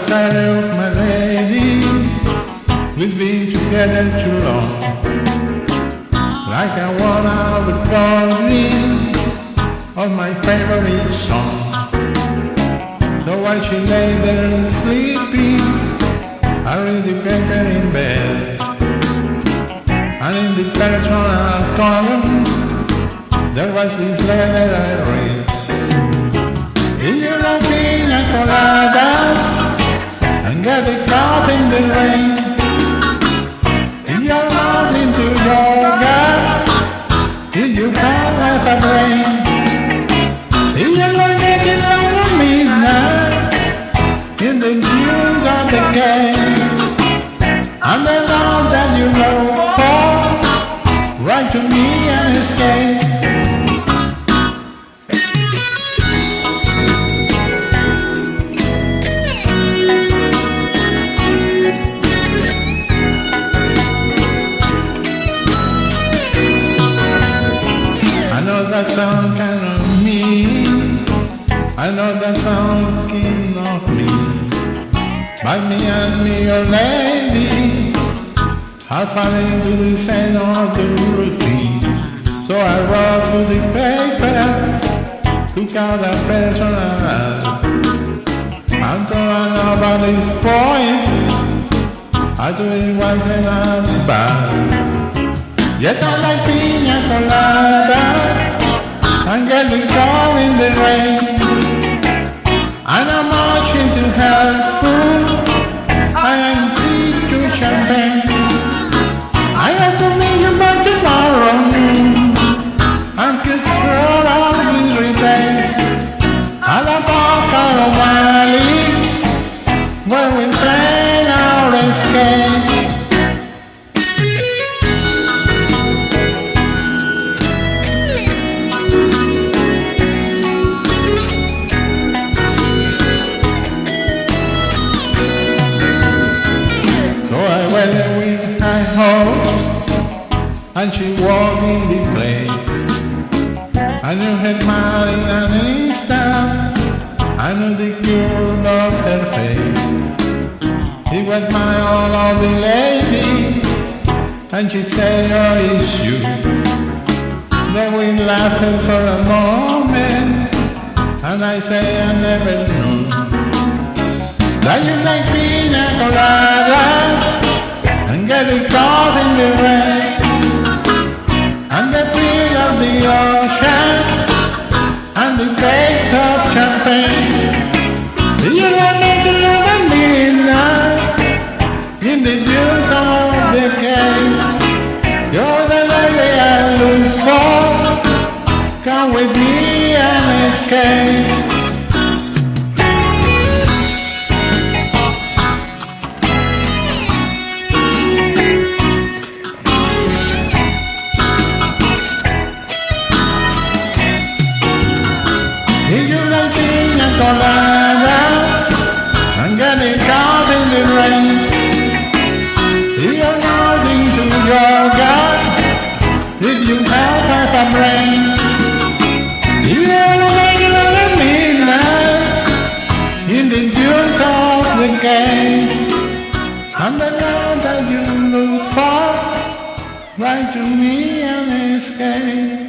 side of my lady. We've been together too long. Like I wanna record of my favorite song. So while she lay there sleeping, I read the paper in bed. And in the personal columns, there was this letter I read. If you're not pina coladas and get caught in the rain, if you're not into yoga, if you can't have a brain, if you're not making love at midnight in the dunes of the game, and the love that you know for, write to me and escape. That sound kind of mean, I know that sound king of me, but me and me, your lady, have fallen into the sand of the routine. So I wrote to the paper, took out a personal, and told nobody's point, I do it once and I'm bad. Yes, I like pina coladas and getting caught in the rain. And I'm marching to health food. I am deep to champagne. I have to meet you by tomorrow noon. I'm control of this retail. And I'm off our valleys where we plan our escape. With my horse, and she walked in the place. I knew her smile in an instant, I knew the cure of her face. It was my own lovely lady, and she said, oh, it's you. Then we laughed for a moment, and I say I never knew that you like pina coladas and getting caught in the rain, and the feel of the ocean, and the taste of champagne. You want me to love at midnight in the dunes of the cave. You're the lady I look for. Come with me and escape. If you like pina coladas and getting caught in the rain, if you're not into yoga, if you have half a brain, if you're making love at midnight in the dunes of the game, I'm the love that you look for, write to me and escape.